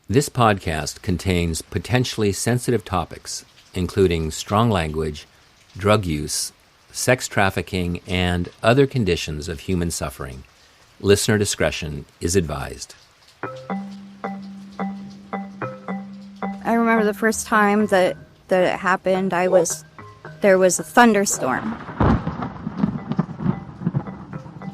This podcast contains potentially sensitive topics, including strong language, drug use, sex trafficking, and other conditions of human suffering. Listener discretion is advised. I remember the first time that it happened, there was a thunderstorm.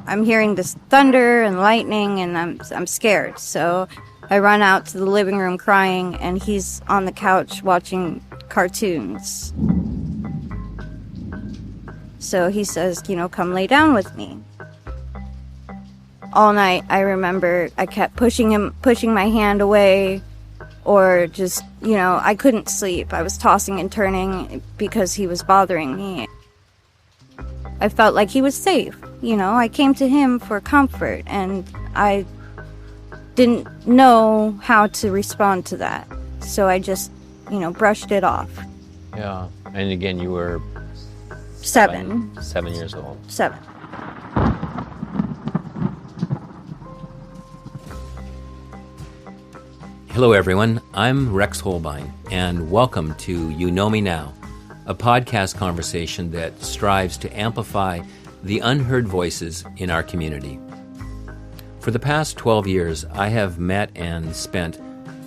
I'm hearing this thunder and lightning, and I'm scared. So I run out to the living room crying, and he's on the couch watching cartoons. So he says, come lay down with me. All night, I remember I kept pushing my hand away, or just, I couldn't sleep. I was tossing and turning because he was bothering me. I felt like he was safe. I came to him for comfort, and I didn't know how to respond to that. So I just, brushed it off. Yeah. And again, you were 7 years old. 7. Hello, everyone. I'm Rex Holbein, and welcome to You Know Me Now, a podcast conversation that strives to amplify the unheard voices in our community. For the past 12 years, I have met and spent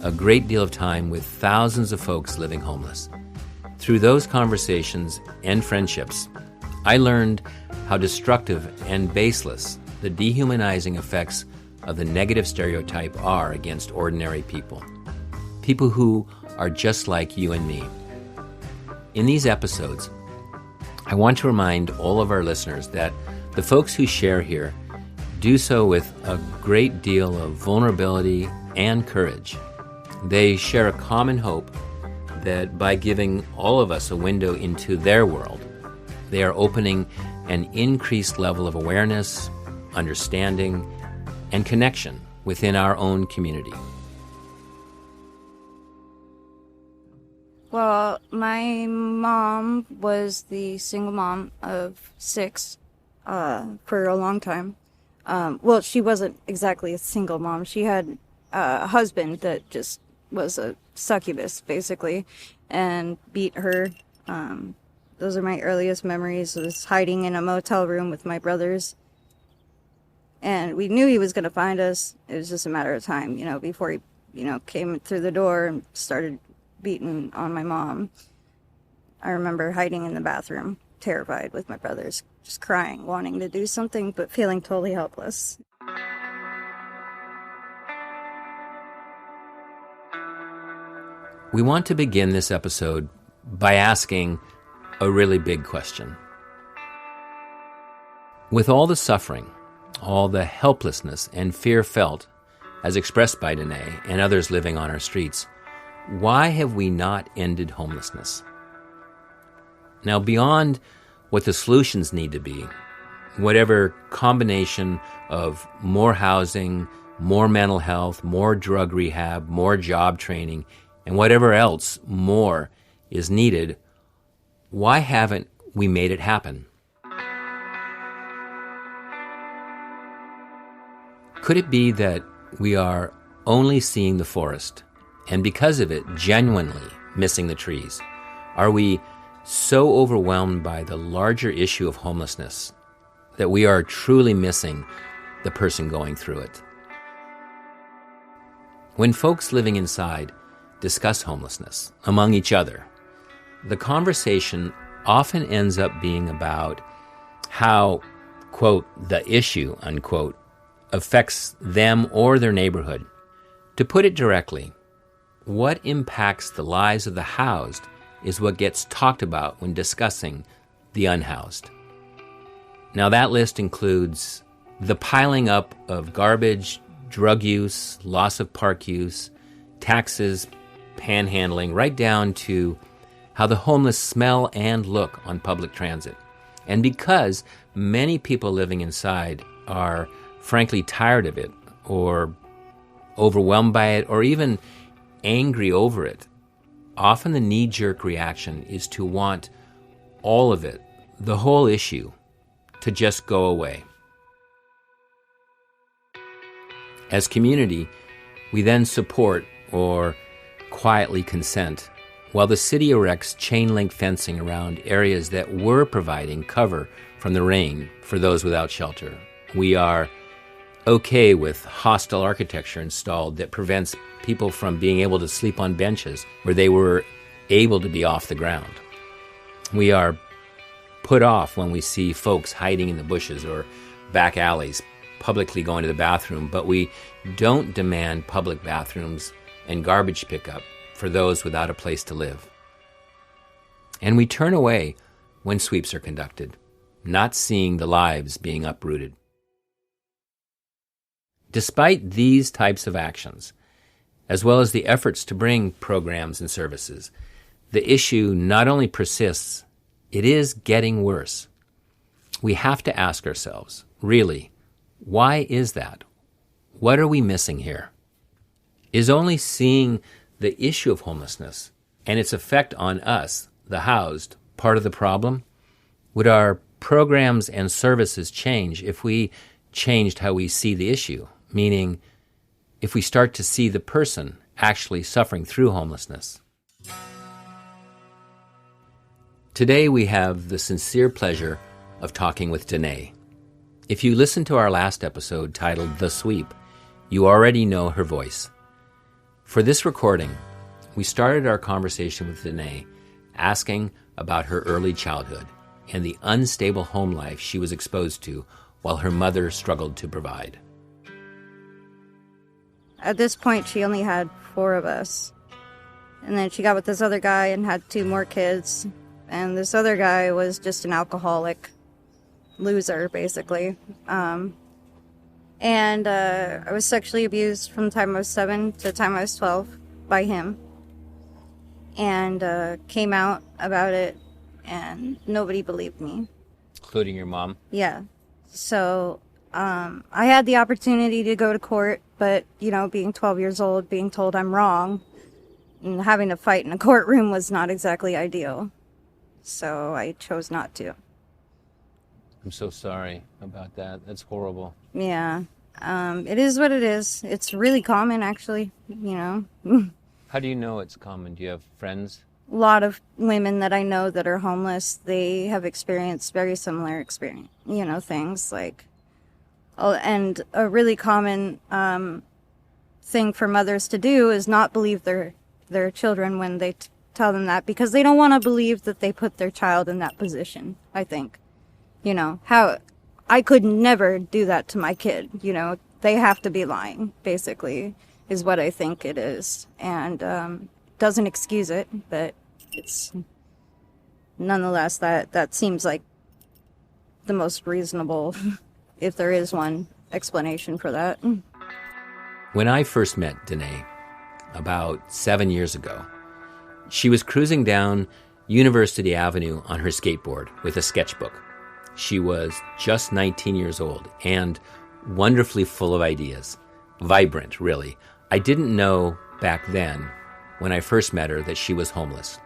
a great deal of time with thousands of folks living homeless. Through those conversations and friendships, I learned how destructive and baseless the dehumanizing effects of the negative stereotype are against ordinary people. People who are just like you and me. In these episodes, I want to remind all of our listeners that the folks who share here do so with a great deal of vulnerability and courage. They share a common hope that by giving all of us a window into their world, they are opening an increased level of awareness, understanding, and connection within our own community. Well, my mom was the single mom of 6 for a long time. Well, she wasn't exactly a single mom. She had a husband that just was a succubus, basically, and beat her. Those are my earliest memories, was hiding in a motel room with my brothers. And we knew he was going to find us. It was just a matter of time, before he, came through the door and started beating on my mom. I remember hiding in the bathroom, terrified with my brothers, just crying, wanting to do something, but feeling totally helpless. We want to begin this episode by asking a really big question. With all the suffering, all the helplessness and fear felt, as expressed by Dene and others living on our streets, why have we not ended homelessness? Now, beyond what the solutions need to be, whatever combination of more housing, more mental health, more drug rehab, more job training, and whatever else more is needed, why haven't we made it happen? Could it be that we are only seeing the forest, and because of it, genuinely missing the trees? Are we so overwhelmed by the larger issue of homelessness that we are truly missing the person going through it? When folks living inside discuss homelessness among each other, the conversation often ends up being about how, quote, the issue, unquote, affects them or their neighborhood. To put it directly, what impacts the lives of the housed is what gets talked about when discussing the unhoused. Now, that list includes the piling up of garbage, drug use, loss of park use, taxes, panhandling, right down to how the homeless smell and look on public transit. And because many people living inside are frankly tired of it, or overwhelmed by it, or even angry over it, often the knee-jerk reaction is to want all of it, the whole issue, to just go away. As community, we then support or quietly consent, while the city erects chain-link fencing around areas that were providing cover from the rain for those without shelter. We are okay with hostile architecture installed that prevents people from being able to sleep on benches where they were able to be off the ground. We are put off when we see folks hiding in the bushes or back alleys, publicly going to the bathroom, but we don't demand public bathrooms and garbage pickup for those without a place to live. And we turn away when sweeps are conducted, not seeing the lives being uprooted. Despite these types of actions, as well as the efforts to bring programs and services, the issue not only persists, it is getting worse. We have to ask ourselves, really, why is that? What are we missing here? Is only seeing the issue of homelessness and its effect on us, the housed, part of the problem? Would our programs and services change if we changed how we see the issue? Meaning, if we start to see the person actually suffering through homelessness. Today we have the sincere pleasure of talking with Dene. If you listened to our last episode titled The Sweep, you already know her voice. For this recording, we started our conversation with Dene asking about her early childhood and the unstable home life she was exposed to while her mother struggled to provide. At this point, she only had 4 of us. And then she got with this other guy and had 2 more kids. And this other guy was just an alcoholic loser, basically. I was sexually abused from the time I was 7 to the time I was 12 by him. And came out about it, and nobody believed me. Including your mom? Yeah. So I had the opportunity to go to court, but, being 12 years old, being told I'm wrong, and having to fight in a courtroom was not exactly ideal. So I chose not to. I'm so sorry about that. That's horrible. Yeah. It is what it is. It's really common, actually, How do you know it's common? Do you have friends? A lot of women that I know that are homeless, they have experienced very similar things like, and a really common thing for mothers to do is not believe their children when they tell them that, because they don't want to believe that they put their child in that position, I think. How I could never do that to my kid, they have to be lying, basically, is what I think it is. And doesn't excuse it, but it's nonetheless that seems like the most reasonable, if there is one, explanation for that. When I first met Dene about 7 years ago, she was cruising down University Avenue on her skateboard with a sketchbook. She was just 19 years old and wonderfully full of ideas. Vibrant, really. I didn't know back then, when I first met her, that she was homeless.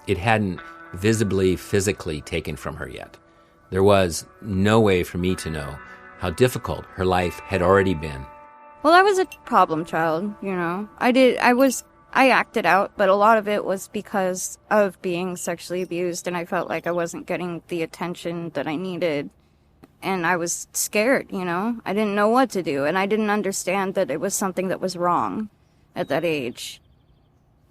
It hadn't visibly, physically taken from her yet. There was no way for me to know how difficult her life had already been. Well, I was a problem child, I acted out, but a lot of it was because of being sexually abused, and I felt like I wasn't getting the attention that I needed. And I was scared, I didn't know what to do, and I didn't understand that it was something that was wrong at that age.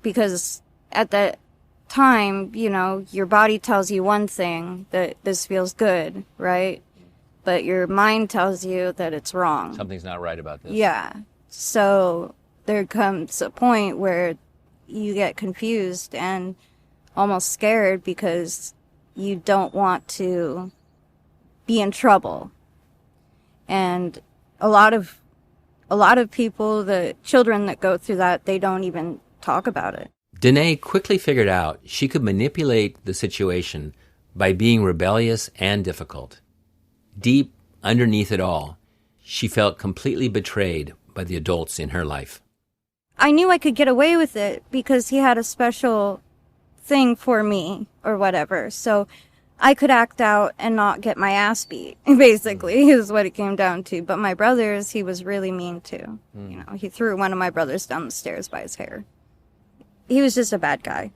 Because at that time, your body tells you one thing, that this feels good, right? But your mind tells you that it's wrong. Something's not right about this. Yeah. So there comes a point where you get confused and almost scared because you don't want to be in trouble. And a lot of people, the children that go through that, they don't even talk about it. Dene quickly figured out she could manipulate the situation by being rebellious and difficult. Deep underneath it all, she felt completely betrayed by the adults in her life. I knew I could get away with it because he had a special thing for me or whatever. So I could act out and not get my ass beat, basically, is what it came down to. But my brothers, he was really mean to. You know, he threw one of my brothers down the stairs by his hair. He was just a bad guy.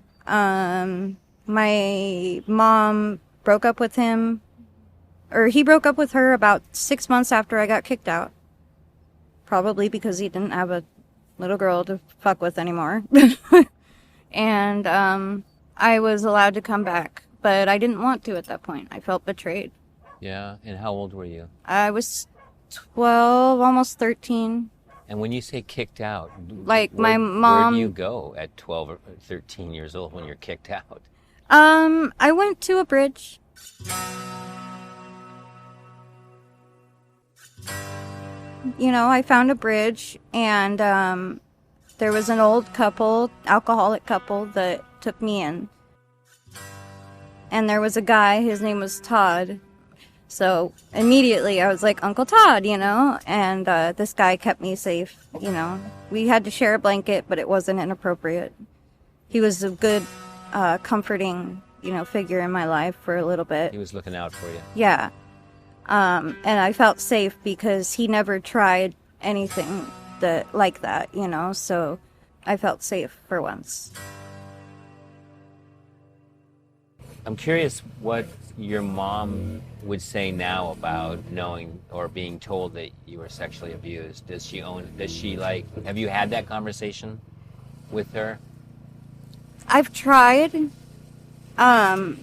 My mom broke up with him, or he broke up with her about 6 months after I got kicked out. Probably because he didn't have a little girl to fuck with anymore. And I was allowed to come back, but I didn't want to at that point. I felt betrayed. Yeah, and how old were you? I was 12, almost 13. And when you say kicked out, Like my mom... Where do you go at 12 or 13 years old when you're kicked out? I went to a bridge. You know, I found a bridge, and there was an old couple, alcoholic couple, that took me in. And there was a guy, his name was Todd. So immediately I was like, Uncle Todd, you know, and this guy kept me safe, you know. We had to share a blanket, but it wasn't inappropriate. He was a good, comforting, you know, figure in my life for a little bit. He was looking out for you. Yeah. And I felt safe because he never tried anything like that, you know, so I felt safe for once. I'm curious what your mom would say now about knowing or being told that you were sexually abused. Have you had that conversation with her? I've tried. I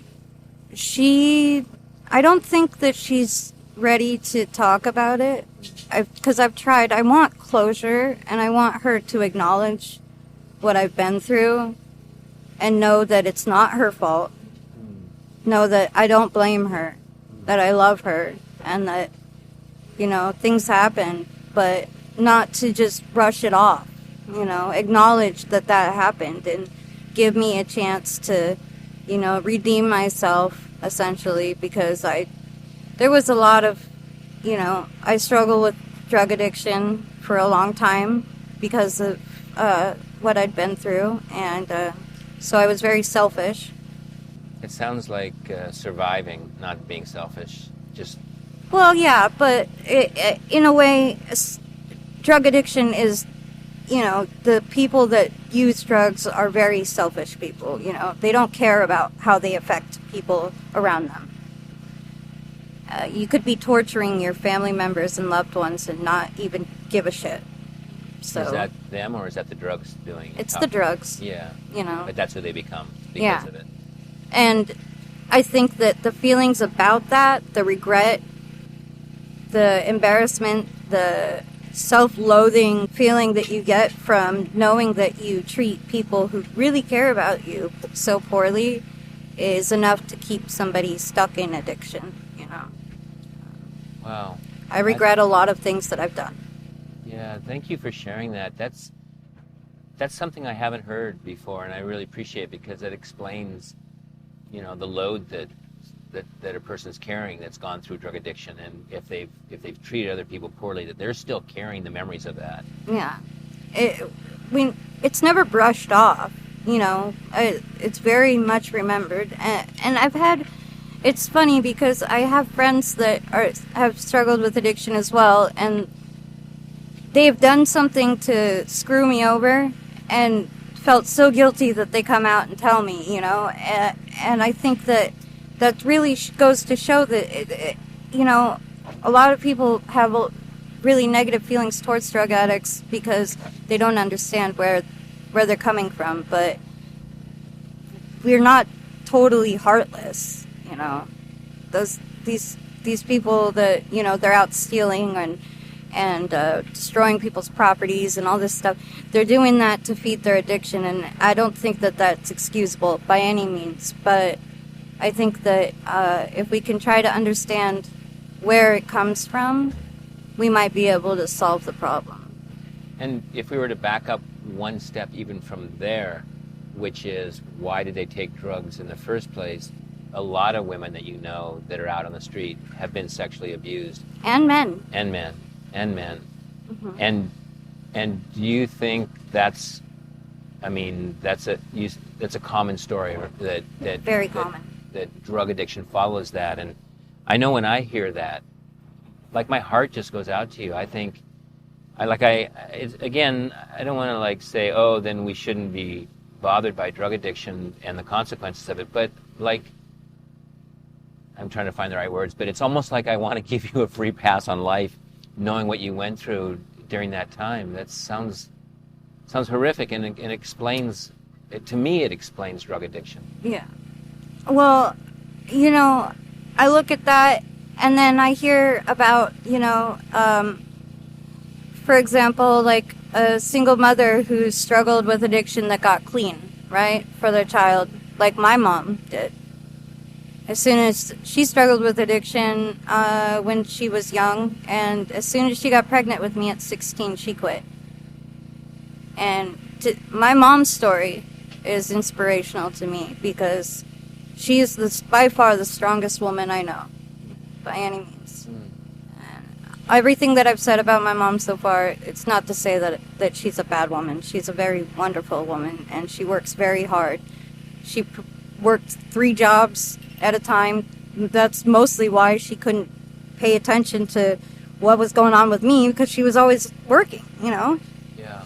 don't think that she's ready to talk about it. Because I've tried. I want closure, and I want her to acknowledge what I've been through and know that it's not her fault. Know that I don't blame her, that I love her, and that, you know, things happen, but not to just brush it off, you know, acknowledge that happened and give me a chance to, you know, redeem myself, essentially, because there was a lot of, you know, I struggled with drug addiction for a long time because of what I'd been through, and so I was very selfish. It sounds like surviving, not being selfish. Well, yeah, but in a way, drug addiction is, you know, the people that use drugs are very selfish people, you know. They don't care about how they affect people around them. You could be torturing your family members and loved ones and not even give a shit. So, is that them, or is that the drugs doing it? It's the drugs. Yeah. You know. But that's who they become because of it. And I think that the feelings about that, the regret, the embarrassment, the self-loathing feeling that you get from knowing that you treat people who really care about you so poorly is enough to keep somebody stuck in addiction, you know. Wow. I regret a lot of things that I've done. Yeah, thank you for sharing that. That's something I haven't heard before, and I really appreciate it because it explains, you know, the load that a person's carrying that's gone through drug addiction, and if they've treated other people poorly, that they're still carrying the memories of that. Yeah, it's never brushed off. You know, it's very much remembered, and I've had. It's funny because I have friends that have struggled with addiction as well, and they've done something to screw me over, and felt so guilty that they come out and tell me, you know, and I think that really goes to show that, you know, a lot of people have really negative feelings towards drug addicts because they don't understand where they're coming from, but we're not totally heartless, you know. These people that, you know, they're out stealing and destroying people's properties and all this stuff. They're doing that to feed their addiction, and I don't think that that's excusable by any means. But I think that if we can try to understand where it comes from, we might be able to solve the problem. And if we were to back up one step even from there, which is why did they take drugs in the first place? A lot of women that you know that are out on the street have been sexually abused. And men. Mm-hmm. And do you think that's a common story that very common. that drug addiction follows that. And I know when I hear that, like my heart just goes out to you. I think, again, I don't want to like say, oh, then we shouldn't be bothered by drug addiction and the consequences of it. But like, I'm trying to find the right words, but it's almost like I want to give you a free pass on life, knowing what you went through during that time. That sounds horrific, and it explains, to me, it explains drug addiction. Yeah. Well, I look at that, and then I hear about, for example, like a single mother who struggled with addiction that got clean, right, for their child, like my mom did. As soon as she struggled with addiction when she was young, and as soon as she got pregnant with me at 16, she quit. And my mom's story is inspirational to me because she is by far the strongest woman I know, by any means. And everything that I've said about my mom so far, it's not to say that she's a bad woman. She's a very wonderful woman, and she works very hard. She worked 3 jobs at a time. That's mostly why she couldn't pay attention to what was going on with me, because she was always working, Yeah.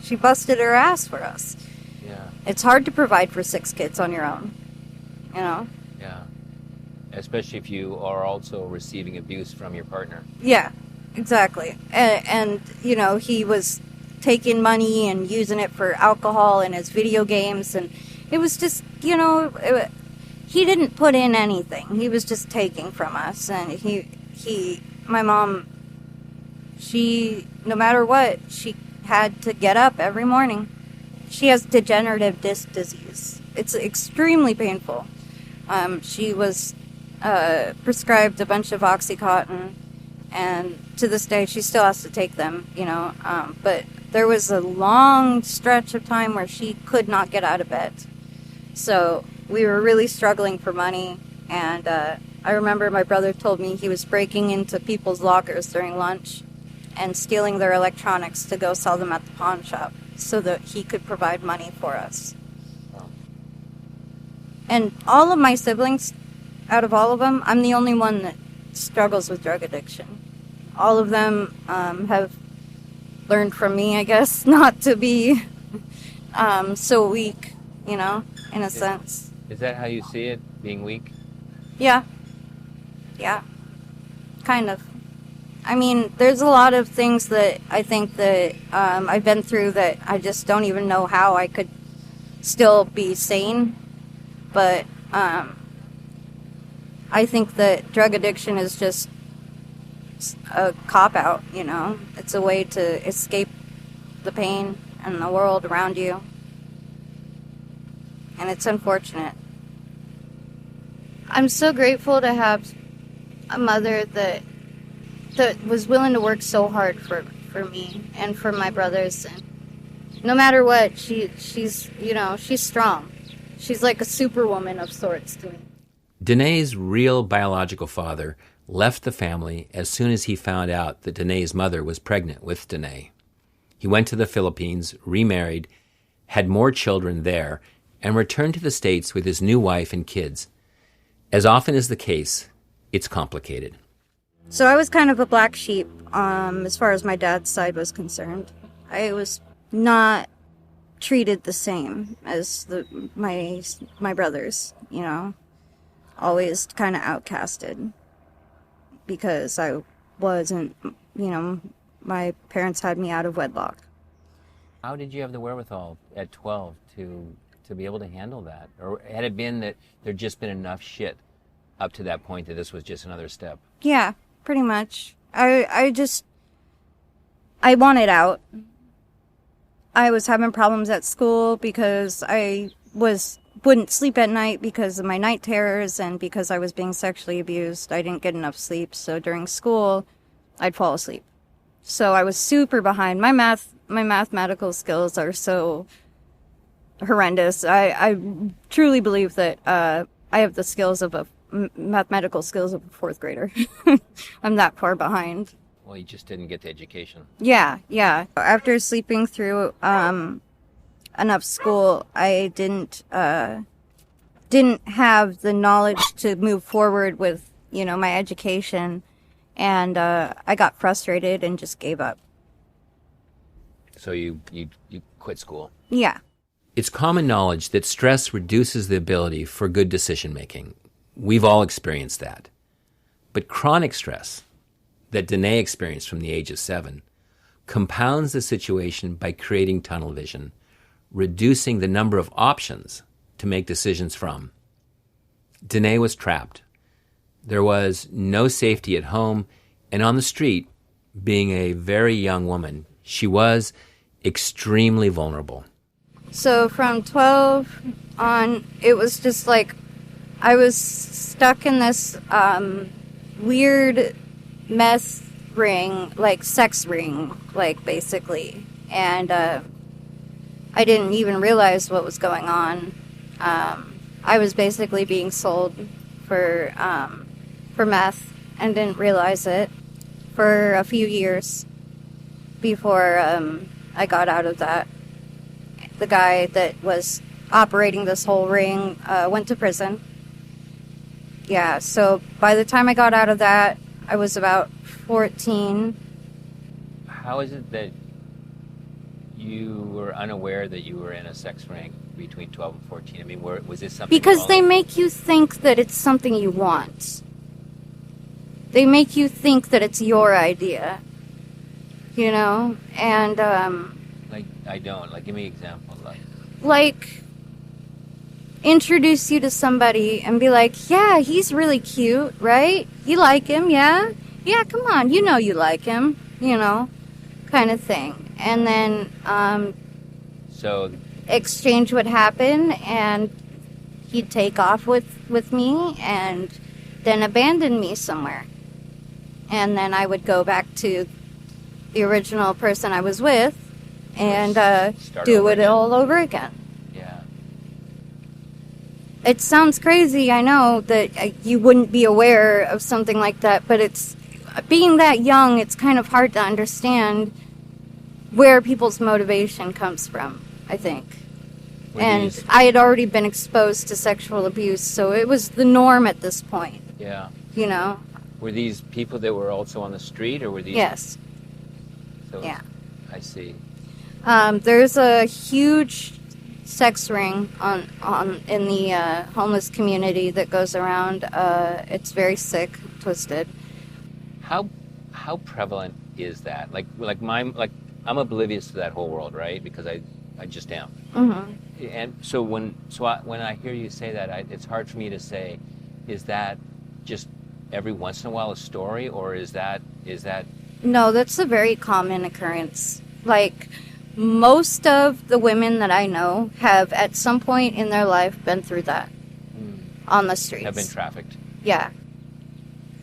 She busted her ass for us. Yeah. It's hard to provide for 6 kids on your own, Yeah. Especially if you are also receiving abuse from your partner. Yeah, exactly. And he was taking money and using it for alcohol and his video games, and it was just, he didn't put in anything. He was just taking from us. And my mom, no matter what, she had to get up every morning. She has degenerative disc disease. It's extremely painful. She was prescribed a bunch of Oxycontin, and to this day she still has to take them, but there was a long stretch of time where she could not get out of bed. So we were really struggling for money, and I remember my brother told me he was breaking into people's lockers during lunch and stealing their electronics to go sell them at the pawn shop so that he could provide money for us. And all of my siblings, out of all of them, I'm the only one that struggles with drug addiction. All of them have learned from me, I guess, not to be so weak, in a sense. Is that how you see it, being weak? Yeah. Kind of. I mean, there's a lot of things that I think that I've been through that I just don't even know how I could still be sane. But I think that drug addiction is just a cop-out, It's a way to escape the pain and the world around you. And it's unfortunate. I'm so grateful to have a mother that was willing to work so hard for me and for my brothers. And no matter what, she's strong. She's like a superwoman of sorts to me. Dene's real biological father left the family as soon as he found out that Dene's mother was pregnant with Dene. He went to the Philippines, remarried, had more children there, and returned to the States with his new wife and kids. As often is the case, it's complicated. So I was kind of a black sheep as far as my dad's side was concerned. I was not treated the same as my brothers, always kind of outcasted because I wasn't, my parents had me out of wedlock. How did you have the wherewithal at 12 to be able to handle that? Or had it been that there'd just been enough shit up to that point that this was just another step? Yeah, pretty much. I wanted out. I was having problems at school because I wouldn't sleep at night because of my night terrors and because I was being sexually abused. I didn't get enough sleep, so during school, I'd fall asleep. So I was super behind. My mathematical skills are so horrendous. I truly believe that I have the mathematical skills of a 4th grader. I'm that far behind. Well, you just didn't get the education. Yeah. After sleeping through enough school, I didn't didn't have the knowledge to move forward with, my education. And I got frustrated and just gave up. So you quit school. Yeah. It's common knowledge that stress reduces the ability for good decision making. We've all experienced that. But chronic stress, that Dene experienced from the age of 7, compounds the situation by creating tunnel vision, reducing the number of options to make decisions from. Dene was trapped. There was no safety at home, and on the street, being a very young woman, she was extremely vulnerable. So from 12 on, it was just like I was stuck in this weird meth ring, like sex ring, like basically. And I didn't even realize what was going on. I was basically being sold for meth and didn't realize it for a few years before I got out of that. The guy that was operating this whole ring went to prison. Yeah, so by the time I got out of that, I was about 14. How is it that you were unaware that you were in a sex ring between 12 and 14? I mean, was this something... Because they make you think that it's something you want. They make you think that it's your idea. And... Like, I don't. Like, give me an example. Like, introduce you to somebody and be like, yeah, he's really cute, right? You like him, yeah? Yeah, come on, you like him, kind of thing. And then, so exchange would happen, and he'd take off with me, and then abandon me somewhere. And then I would go back to the original person I was with, and do it all over again. Yeah. It sounds crazy, I know, that you wouldn't be aware of something like that, but it's being that young, it's kind of hard to understand where people's motivation comes from, I think. And I had already been exposed to sexual abuse, so it was the norm at this point. Yeah. Were these people that were also on the street, or were these... Yes. So, yeah. I see. There's a huge sex ring in the homeless community that goes around. It's very sick, twisted. How prevalent is that? Like I'm oblivious to that whole world, right? Because I just am. Mm-hmm. And so when I hear you say that, it's hard for me to say, is that just every once in a while a story, or is that? No, that's a very common occurrence. Like, most of the women that I know have at some point in their life been through that on the streets. Have been trafficked. Yeah.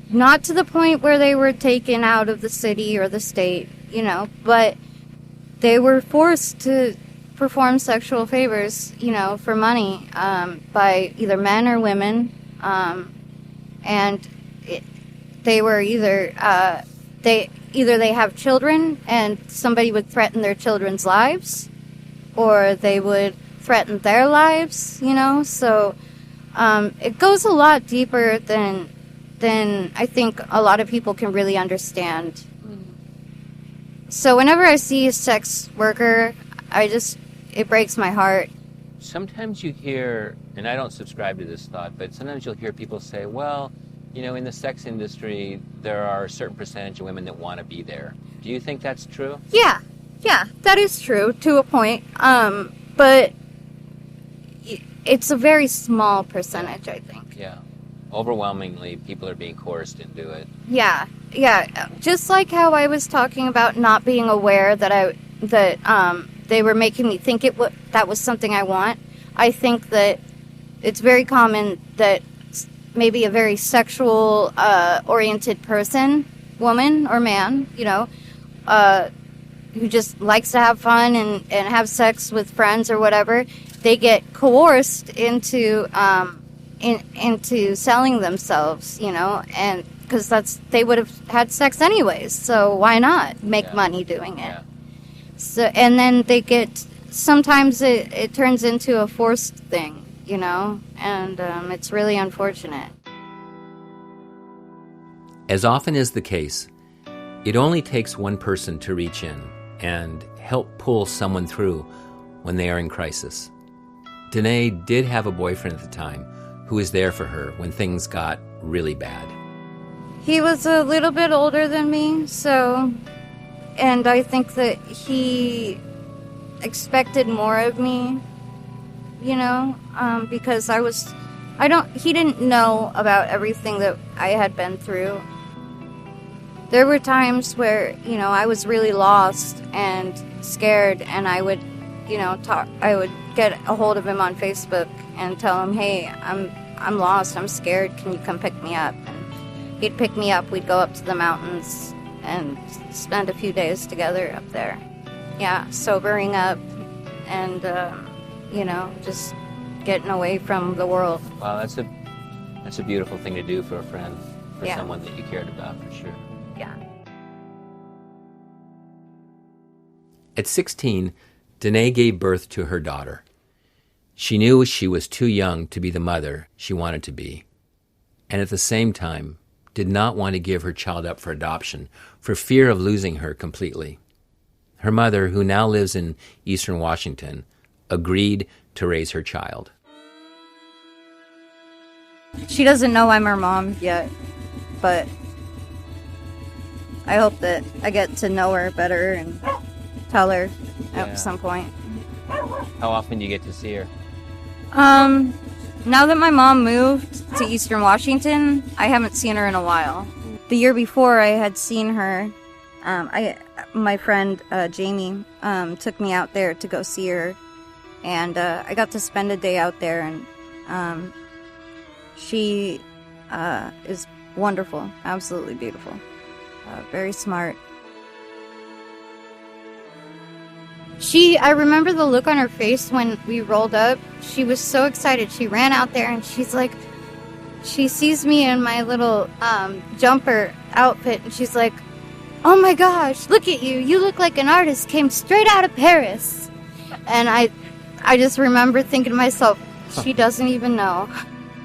Not to the point where they were taken out of the city or the state, but they were forced to perform sexual favors, for money, by either men or women. And they were either they have children and somebody would threaten their children's lives, or they would threaten their lives, so it goes a lot deeper than I think a lot of people can really understand. So whenever I see a sex worker, it breaks my heart. Sometimes you hear, and I don't subscribe to this thought, but sometimes you'll hear people say, well, in the sex industry, there are a certain percentage of women that want to be there. Do you think that's true? Yeah, that is true to a point. But it's a very small percentage, I think. Yeah. Overwhelmingly, people are being coerced into it. Yeah. Just like how I was talking about not being aware that they were making me think that was something I want. I think that it's very common that maybe a very sexual oriented person, woman or man, who just likes to have fun and have sex with friends or whatever, they get coerced into selling themselves, and because they would have had sex anyways, so why not make money doing it? Yeah. So, and then sometimes it turns into a forced thing, you know, and it's really unfortunate. As often is the case, it only takes one person to reach in and help pull someone through when they are in crisis. Dene did have a boyfriend at the time who was there for her when things got really bad. He was a little bit older than me, and I think that he expected more of me, you know, because he didn't know about everything that I had been through. There were times where, you know, I was really lost and scared, and I would, you know, I would get a hold of him on Facebook and tell him, hey, I'm lost, I'm scared, can you come pick me up? And he'd pick me up, we'd go up to the mountains and spend a few days together up there. Yeah, sobering up and, you know, just getting away from the world. Wow, that's a beautiful thing to do for a friend, for someone that you cared about, for sure. Yeah. At 16, Dene gave birth to her daughter. She knew she was too young to be the mother she wanted to be, and at the same time did not want to give her child up for adoption for fear of losing her completely. Her mother, who now lives in Eastern Washington, agreed to raise her child. She doesn't know I'm her mom yet, but I hope that I get to know her better and tell her at some point. How often do you get to see her? Now that my mom moved to Eastern Washington, I haven't seen her in a while. The year before I had seen her, my friend Jamie took me out there to go see her, and I got to spend a day out there, and she is wonderful, absolutely beautiful, very smart. I remember the look on her face when we rolled up. She was so excited. She ran out there and she's like, she sees me in my little jumper outfit and she's like, oh my gosh, look at you. You look like an artist came straight out of Paris. And I just remember thinking to myself, she doesn't even know.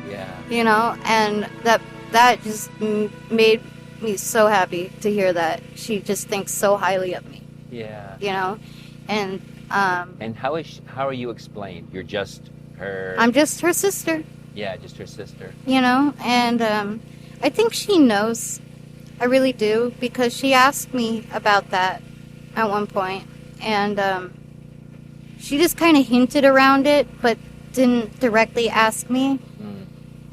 Yeah. You know, and that just made me so happy to hear that. She just thinks so highly of me. Yeah. You know? And how are you explained? You're just her... I'm just her sister. Yeah, just her sister. You know, and I think she knows. I really do, because she asked me about that at one point, and she just kind of hinted around it, but didn't directly ask me.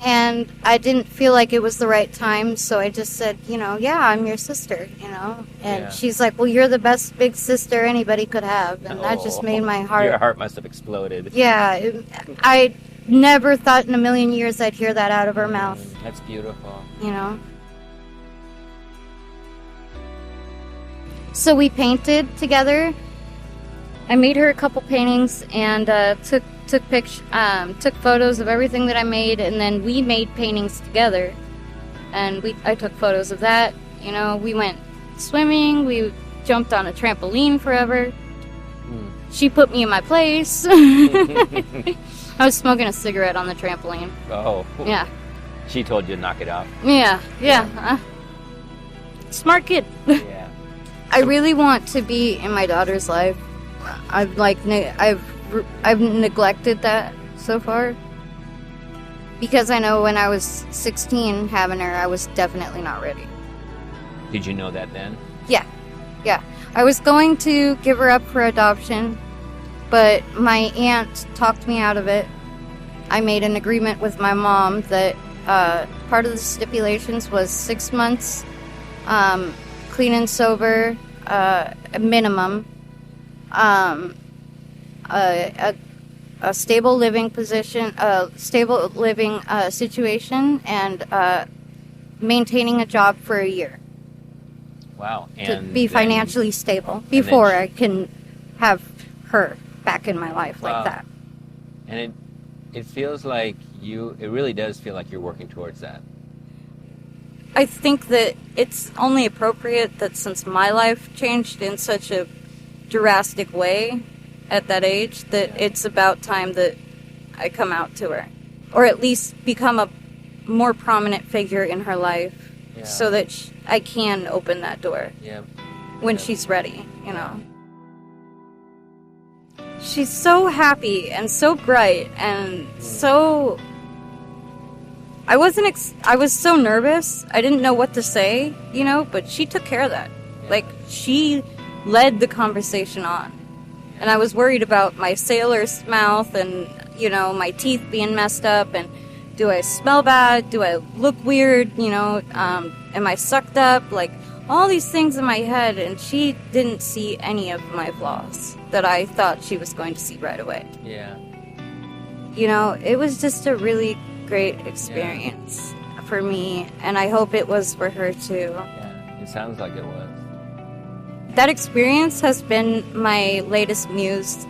And I didn't feel like it was the right time, so I just said, you know, yeah, I'm your sister, you know. And she's like, well, you're the best big sister anybody could have. And that just made my heart... Your heart must have exploded. Yeah, I never thought in a million years I'd hear that out of her mouth. That's beautiful. You know. So we painted together. I made her a couple paintings and took photos of everything that I made, and then we made paintings together. And I took photos of that. You know, we went swimming, we jumped on a trampoline forever. She put me in my place. I was smoking a cigarette on the trampoline. Oh. Yeah. She told you to knock it off. Yeah. Smart kid. Yeah. I really want to be in my daughter's life. I've neglected that so far, because I know when I was 16 having her, I was definitely not ready. Did you know that then? Yeah. I was going to give her up for adoption, but my aunt talked me out of it. I made an agreement with my mom that part of the stipulations was 6 months, clean and sober, a minimum, a stable living position, situation, and maintaining a job for a year. Wow. And to be financially stable before I can have her back in my life like that. And it feels like it really does feel like you're working towards that. I think that it's only appropriate that since my life changed in such a drastic way at that age, that it's about time that I come out to her, or at least become a more prominent figure in her life, so that I can open that door when she's ready, you know. She's so happy and so bright and so... I was so nervous. I didn't know what to say, you know, but she took care of that. Like, she led the conversation on. And I was worried about my sailor's mouth and, you know, my teeth being messed up, and do I smell bad? Do I look weird? You know, am I sucked up? Like, all these things in my head, and she didn't see any of my flaws that I thought she was going to see right away. Yeah. You know, it was just a really great experience for me, and I hope it was for her too. Yeah, it sounds like it was. That experience has been my latest muse.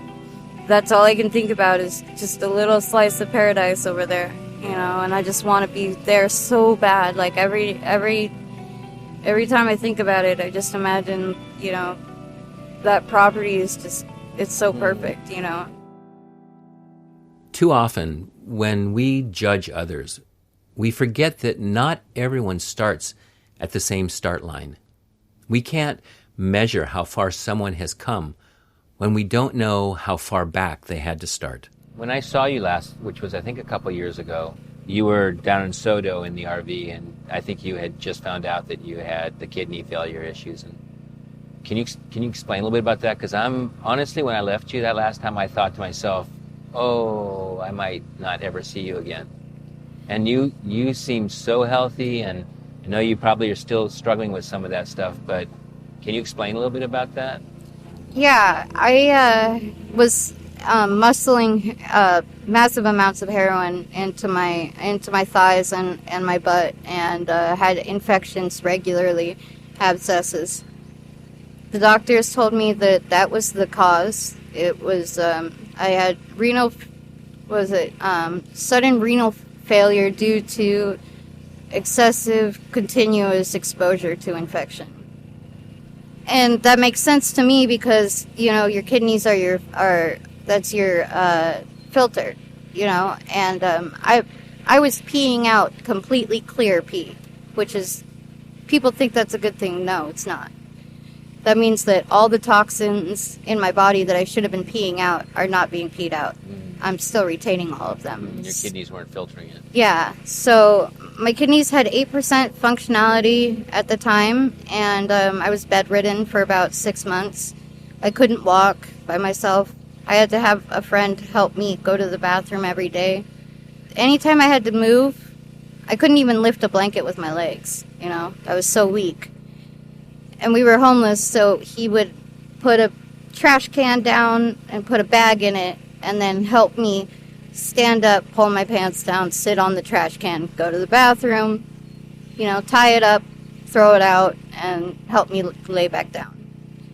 That's all I can think about is just a little slice of paradise over there, you know, and I just want to be there so bad. Like every time I think about it, I just imagine, you know, that property is just, it's so perfect, you know. Too often, when we judge others, we forget that not everyone starts at the same start line. We can't measure how far someone has come when we don't know how far back they had to start. When I saw you last, which was I think a couple years ago, you were down in Sodo in the RV, and I think you had just found out that you had the kidney failure issues. And can you explain a little bit about that? Because I'm honestly, when I left you that last time, I thought to myself, oh, I might not ever see you again. And you seem so healthy, and I know you probably are still struggling with some of that stuff, but can you explain a little bit about that? Yeah, I was muscling massive amounts of heroin into my thighs and my butt, and had infections regularly, abscesses. The doctors told me that was the cause. It was I had sudden renal failure due to excessive continuous exposure to infection. And that makes sense to me because, you know, your kidneys that's your filter, you know, and I was peeing out completely clear pee, which is, people think that's a good thing. No, it's not. That means that all the toxins in my body that I should have been peeing out are not being peed out. I'm still retaining all of them. Your kidneys weren't filtering it. Yeah, so my kidneys had 8% functionality at the time, and I was bedridden for about 6 months. I couldn't walk by myself. I had to have a friend help me go to the bathroom every day. Anytime I had to move, I couldn't even lift a blanket with my legs, you know? I was so weak. And we were homeless, so he would put a trash can down and put a bag in it, and then help me stand up, pull my pants down, sit on the trash can, go to the bathroom, you know, tie it up, throw it out, and help me lay back down.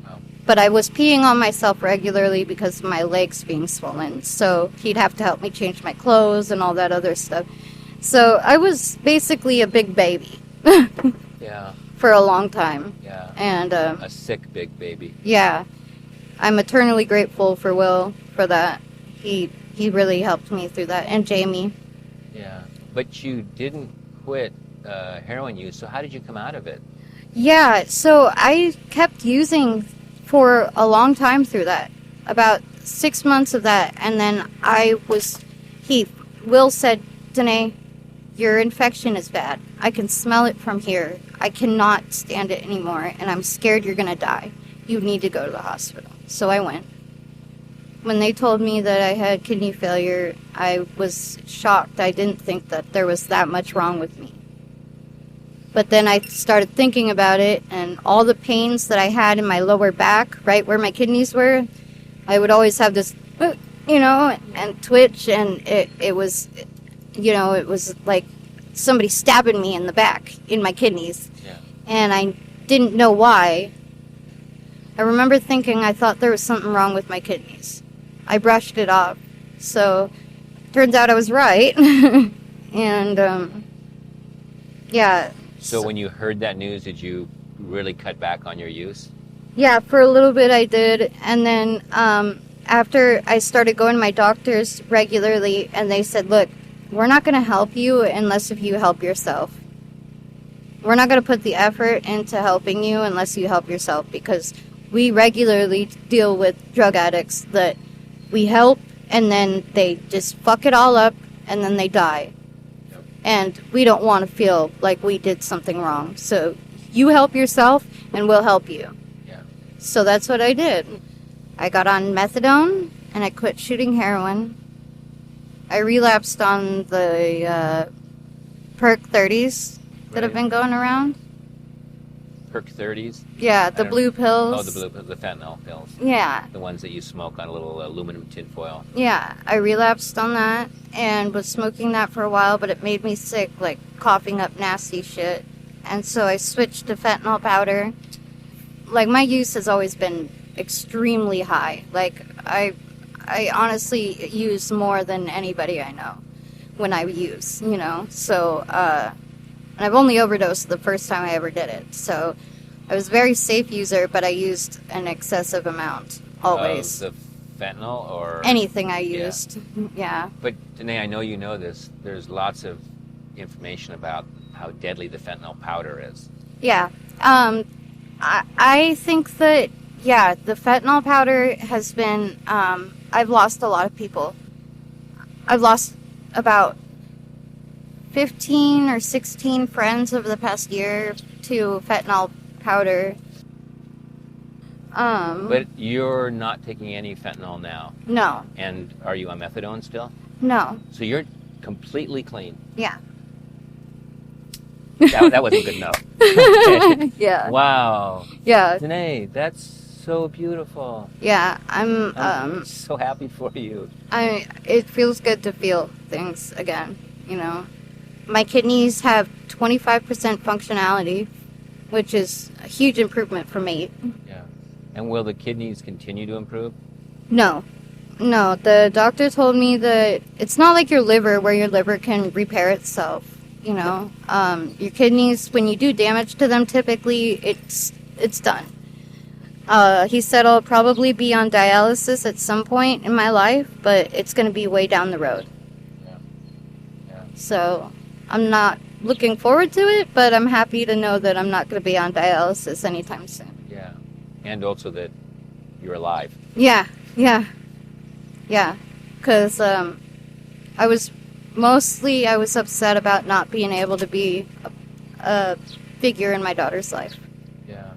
Wow. But I was peeing on myself regularly because of my legs being swollen, so he'd have to help me change my clothes and all that other stuff. So I was basically a big baby. Yeah. For a long time. Yeah. And a sick big baby. Yeah. I'm eternally grateful for Will for that. He really helped me through that, and Jamie. Yeah. But you didn't quit heroin use, so how did you come out of it? Yeah, so I kept using for a long time through that. About 6 months of that, and then Will said, Dene, your infection is bad. I can smell it from here. I cannot stand it anymore, and I'm scared you're going to die. You need to go to the hospital. So I went. When they told me that I had kidney failure, I was shocked. I didn't think that there was that much wrong with me. But then I started thinking about it, and all the pains that I had in my lower back, right where my kidneys were, I would always have this, you know, and twitch, and it was, you know, it was like somebody stabbing me in the back, in my kidneys. Yeah. And I didn't know why. I remember thinking I thought there was something wrong with my kidneys. I brushed it off. So, turns out I was right. And, yeah. So when you heard that news, did you really cut back on your use? Yeah, for a little bit I did. And then after I started going to my doctors regularly, and they said, look, we're not going to help you unless if you help yourself. We're not going to put the effort into helping you unless you help yourself, because we regularly deal with drug addicts that we help and then they just fuck it all up and then they die. And we don't want to feel like we did something wrong. So you help yourself and we'll help you. Yeah. So that's what I did. I got on methadone and I quit shooting heroin. I relapsed on the Perk 30s that have been going around. Perk 30s? Yeah, the blue pills. Oh, the fentanyl pills. Yeah. The ones that you smoke on a little aluminum tinfoil. Yeah, I relapsed on that and was smoking that for a while, but it made me sick, like coughing up nasty shit. And so I switched to fentanyl powder. Like, my use has always been extremely high. Like, I honestly use more than anybody I know when I use, you know. So, and I've only overdosed the first time I ever did it. So I was a very safe user, but I used an excessive amount, always. Of the fentanyl or? Anything I used, yeah. But, Dene, I know you know this. There's lots of information about how deadly the fentanyl powder is. Yeah. I think that, yeah, the fentanyl powder has been, I've lost a lot of people. I've lost about 15 or 16 friends over the past year to fentanyl powder. But you're not taking any fentanyl now? No. And are you on methadone still? No. So you're completely clean? Yeah. That wasn't good enough. Okay. Yeah. Wow. Yeah. Dene, that's so beautiful. Yeah, I'm so happy for you. It feels good to feel things again, you know. My kidneys have 25% functionality, which is a huge improvement from 8. Yeah. And will the kidneys continue to improve? No. No, the doctor told me that it's not like your liver, where your liver can repair itself, you know. Your kidneys, when you do damage to them, typically it's done. He said I'll probably be on dialysis at some point in my life, but it's going to be way down the road. Yeah. So I'm not looking forward to it, but I'm happy to know that I'm not going to be on dialysis anytime soon. Yeah. And also that you're alive. Yeah. Because I was upset about not being able to be a figure in my daughter's life. Yeah.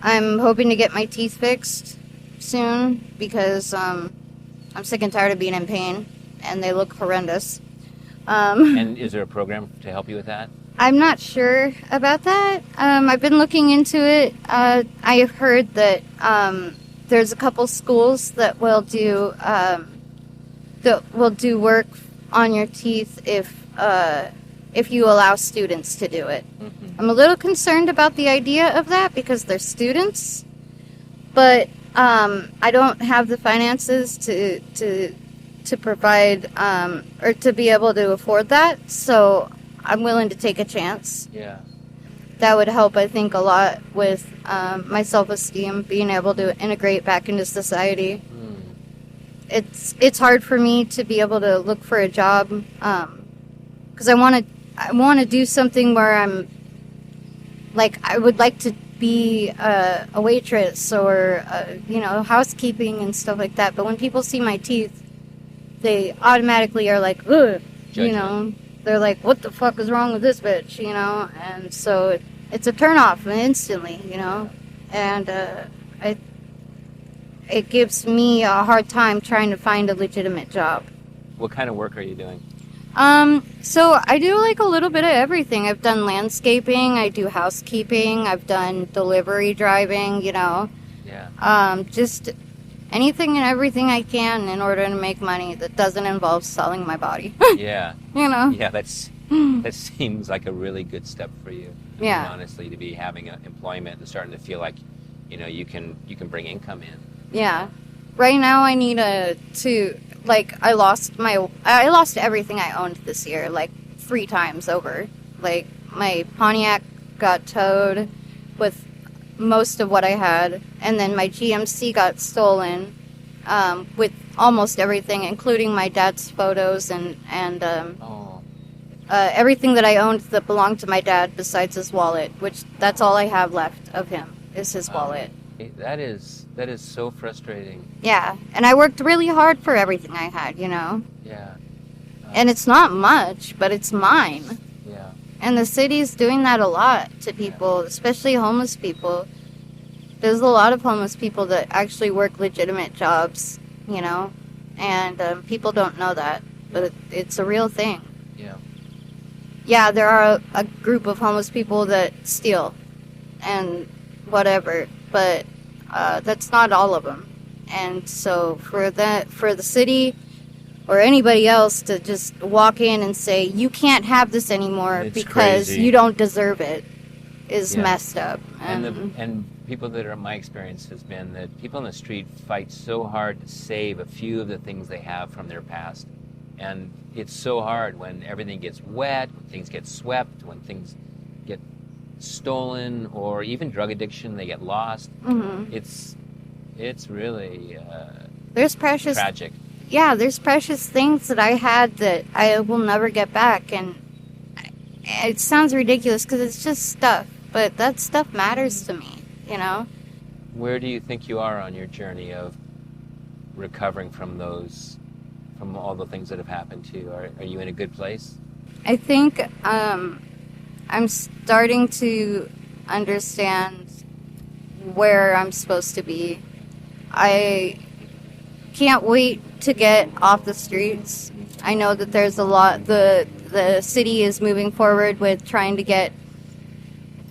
I'm hoping to get my teeth fixed soon because I'm sick and tired of being in pain, and they look horrendous. And is there a program to help you with that? I'm not sure about that. I've been looking into it. I've heard that there's a couple schools that will do work on your teeth if you allow students to do it. Mm-hmm. I'm a little concerned about the idea of that because they're students, but I don't have the finances to provide or to be able to afford that, so I'm willing to take a chance. Yeah. That would help, I think, a lot with my self-esteem, being able to integrate back into society. It's hard for me to be able to look for a job because I want to do something where I'm like, I would like to be a waitress or housekeeping and stuff like that. But when people see my teeth, they automatically are like, ugh, you know, they're like, what the fuck is wrong with this bitch, you know? And so it's a turnoff instantly, you know, and it gives me a hard time trying to find a legitimate job. What kind of work are you doing? So I do like a little bit of everything. I've done landscaping, I do housekeeping, I've done delivery driving, you know. Yeah. Just anything and everything I can in order to make money that doesn't involve selling my body. Yeah. You know. Yeah, that seems like a really good step for you. Yeah. I mean, honestly, to be having employment and starting to feel like, you know, you can bring income in. Yeah. Right now I need I lost everything I owned this year, like 3 times over. Like, my Pontiac got towed with most of what I had, and then my GMC got stolen, with almost everything, including my dad's photos and everything that I owned that belonged to my dad besides his wallet, which that's all I have left of him is his wallet. That is so frustrating. Yeah, and I worked really hard for everything I had, you know? Yeah. And it's not much, but it's mine. Yeah. And the city's doing that a lot to people, especially homeless people. There's a lot of homeless people that actually work legitimate jobs, you know? And people don't know that, but it's a real thing. Yeah. Yeah, there are a group of homeless people that steal and whatever, but that's not all of them. And so for the city or anybody else to just walk in and say, you can't have this anymore It's because crazy. you don't deserve it is messed up. And people that are, my experience has been that people on the street fight so hard to save a few of the things they have from their past. And it's so hard when everything gets wet, when things get swept, when things get stolen, or even drug addiction, they get lost. Mm-hmm. It's really there's precious tragic. Yeah, there's precious things that I had that I will never get back, and it sounds ridiculous because it's just stuff, but that stuff matters to me, you know? Where do you think you are on your journey of recovering from all the things that have happened to you? Are you in a good place? I think I'm starting to understand where I'm supposed to be. I can't wait to get off the streets. I know that there's a lot. The city is moving forward with trying to get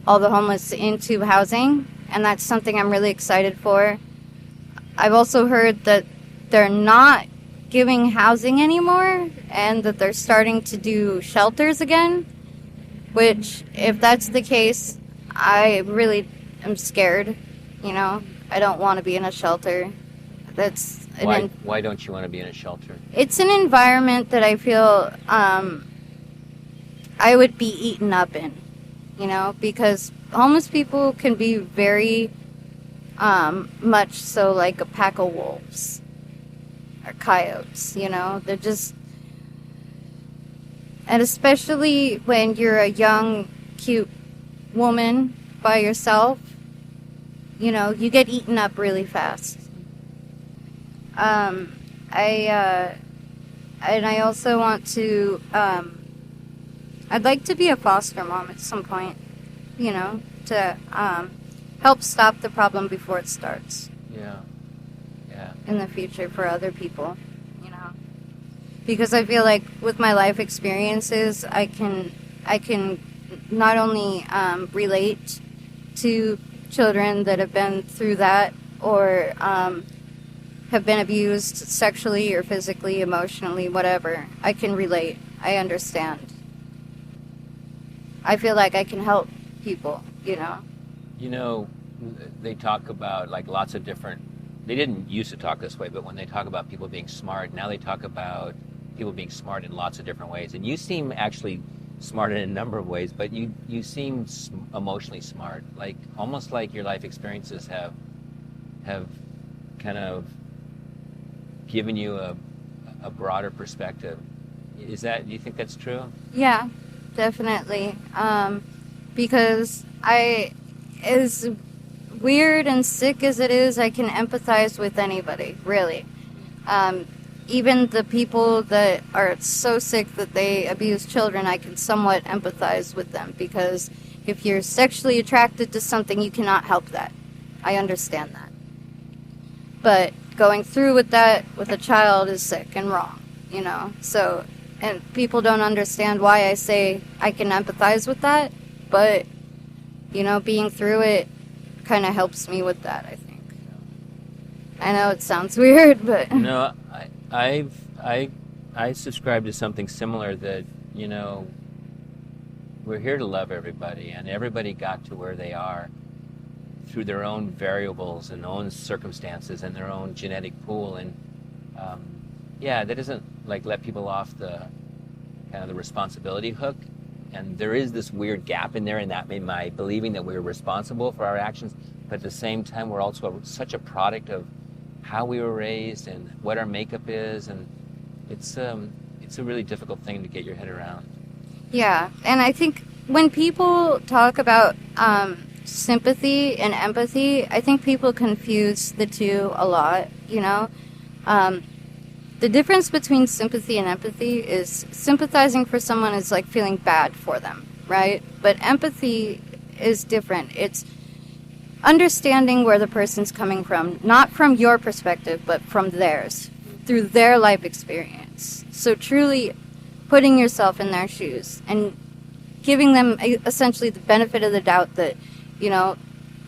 all the homeless into housing, and that's something I'm really excited for. I've also heard that they're not giving housing anymore, and that they're starting to do shelters again, which, if that's the case, I really am scared, you know? I don't want to be in a shelter. Why don't you want to be in a shelter? It's an environment that I feel I would be eaten up in, you know, because homeless people can be very much so like a pack of wolves or coyotes, you know. They're just, and especially when you're a young, cute woman by yourself, you know, you get eaten up really fast. I also want to, I'd like to be a foster mom at some point, you know, to help stop the problem before it starts. Yeah. In the future for other people, you know. Because I feel like with my life experiences, I can not only relate to children that have been through that or have been abused sexually or physically, emotionally, whatever. I can relate. I understand. I feel like I can help people, you know. You know, they talk about like lots of different, they didn't used to talk this way, but when they talk about people being smart, now they talk about people being smart in lots of different ways. And you seem actually smart in a number of ways, but you seem emotionally smart, like almost like your life experiences have kind of given you a broader perspective. Do you think that's true? Yeah, definitely. Because as weird and sick as it is, I can empathize with anybody, really. Even the people that are so sick that they abuse children, I can somewhat empathize with them, because if you're sexually attracted to something, you cannot help that. I understand that. But going through with that with a child is sick and wrong, you know. So, and people don't understand why I say I can empathize with that, but, you know, being through it kind of helps me with that, I think. I know it sounds weird, but... No, I subscribe to something similar, that, you know, we're here to love everybody, and everybody got to where they are through their own variables and own circumstances and their own genetic pool. And that doesn't like let people off the kind of the responsibility hook. and there is this weird gap in there, in that in my believing that we're responsible for our actions, but at the same time we're also such a product of how we were raised and what our makeup is, and it's a really difficult thing to get your head around. Yeah, and I think when people talk about sympathy and empathy, I think people confuse the two a lot, you know? The difference between sympathy and empathy is sympathizing for someone is like feeling bad for them, right? But empathy is different. It's understanding where the person's coming from, not from your perspective, but from theirs, through their life experience. So truly putting yourself in their shoes and giving them essentially the benefit of the doubt that, you know,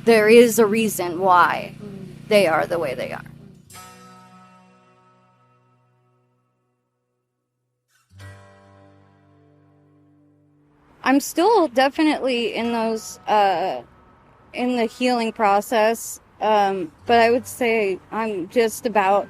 there is a reason why they are the way they are. I'm still definitely in those, in the healing process, but I would say I'm just about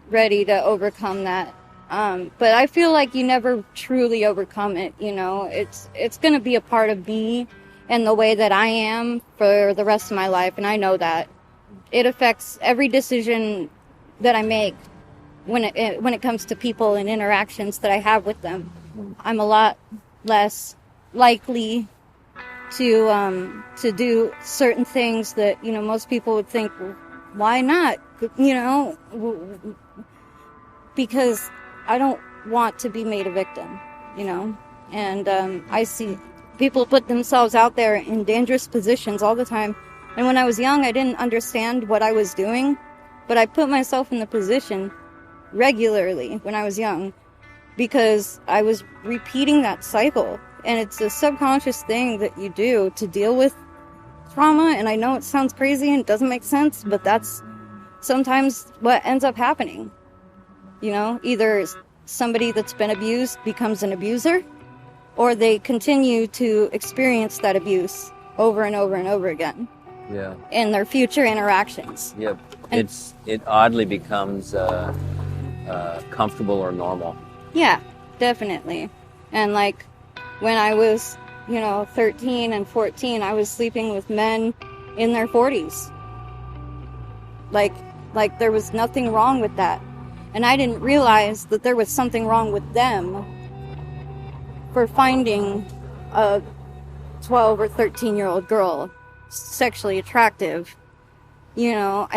ready to overcome that. But I feel like you never truly overcome it, you know. It's going to be a part of me and the way that I am for the rest of my life, and I know that. It affects every decision that I make when it comes to people and interactions that I have with them. I'm a lot less likely to do certain things that, you know, most people would think, well, why not? You know, because I don't want to be made a victim, you know, and I see people put themselves out there in dangerous positions all the time. And when I was young, I didn't understand what I was doing, but I put myself in the position regularly when I was young because I was repeating that cycle. And it's a subconscious thing that you do to deal with trauma. And I know it sounds crazy and it doesn't make sense, but that's sometimes what ends up happening. You know, either somebody that's been abused becomes an abuser, or they continue to experience that abuse over and over and over again. Yeah. In their future interactions. Yep. And it oddly becomes comfortable or normal. Yeah, definitely. And like when I was, you know, 13 and 14, I was sleeping with men in their 40s. Like there was nothing wrong with that. And I didn't realize that there was something wrong with them for finding a 12 or 13-year-old girl sexually attractive. You know,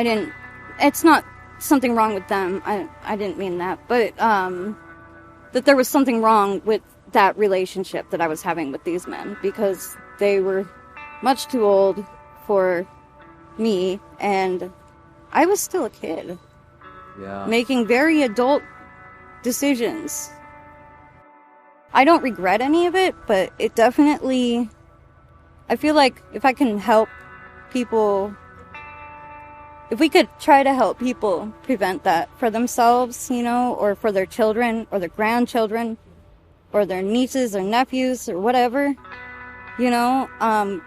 it's not something wrong with them. I didn't mean that. But that there was something wrong with that relationship that I was having with these men because they were much too old for me and I was still a kid. Yeah. Making very adult decisions. I don't regret any of it, but it definitely, I feel like if I can help people, if we could try to help people prevent that for themselves, you know, or for their children or their grandchildren or their nieces or nephews or whatever, you know,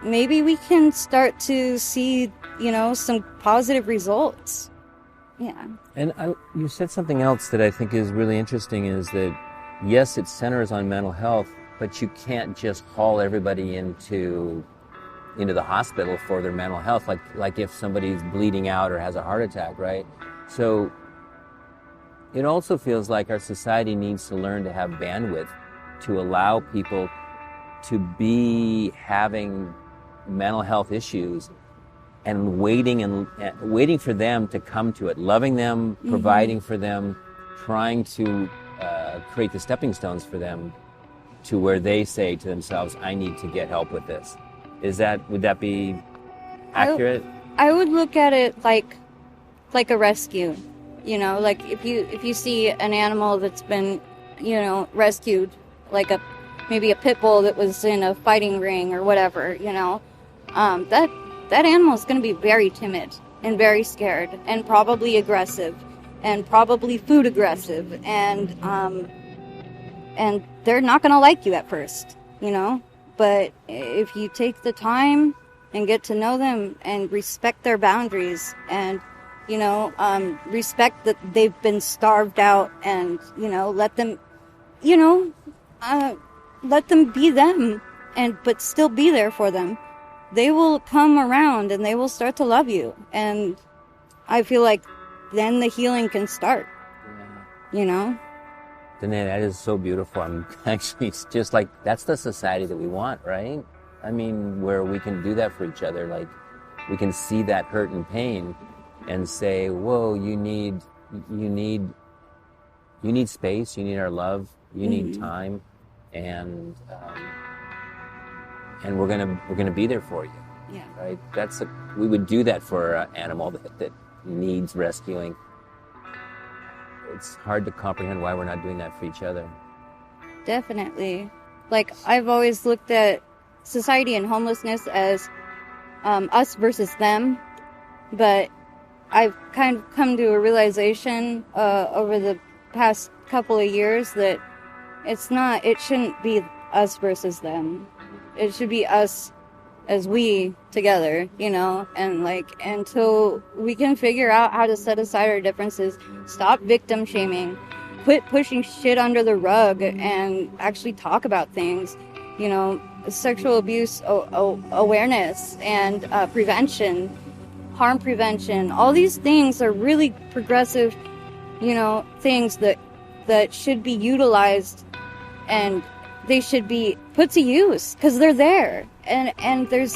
maybe we can start to see, you know, some positive results. Yeah. And you said something else that I think is really interesting is that, yes, it centers on mental health, but you can't just haul everybody into the hospital for their mental health, like if somebody's bleeding out or has a heart attack, right? So it also feels like our society needs to learn to have bandwidth to allow people to be having mental health issues and waiting for them to come to it, loving them, providing for them, trying to create the stepping stones for them to where they say to themselves, I need to get help with this. Would that be accurate? I would look at it like a rescue. You know, like if you see an animal that's been, you know, rescued, like maybe a pit bull that was in a fighting ring or whatever, you know, that animal is going to be very timid and very scared and probably aggressive and probably food aggressive and they're not going to like you at first, you know. But if you take the time and get to know them and respect their boundaries and, you know, respect that they've been starved out and, you know, let them, you know, let them be them, but still be there for them. They will come around and they will start to love you. And I feel like then the healing can start, you know? Dene, that is so beautiful. I'm actually, it's just like, that's the society that we want, right? I mean, where we can do that for each other. Like, we can see that hurt and pain and say, whoa, you need space, you need our love, you need time, and we're gonna be there for you. Yeah. Right? We would do that for an animal that needs rescuing. It's hard to comprehend why we're not doing that for each other. Definitely. Like, I've always looked at society and homelessness as us versus them, but I've kind of come to a realization over the past couple of years that it shouldn't be us versus them. It should be us as we together, you know, and like, until we can figure out how to set aside our differences, stop victim shaming, quit pushing shit under the rug, and actually talk about things, you know, sexual abuse awareness and prevention, harm prevention. All these things are really progressive, you know, things that should be utilized, and they should be put to use because they're there. And there's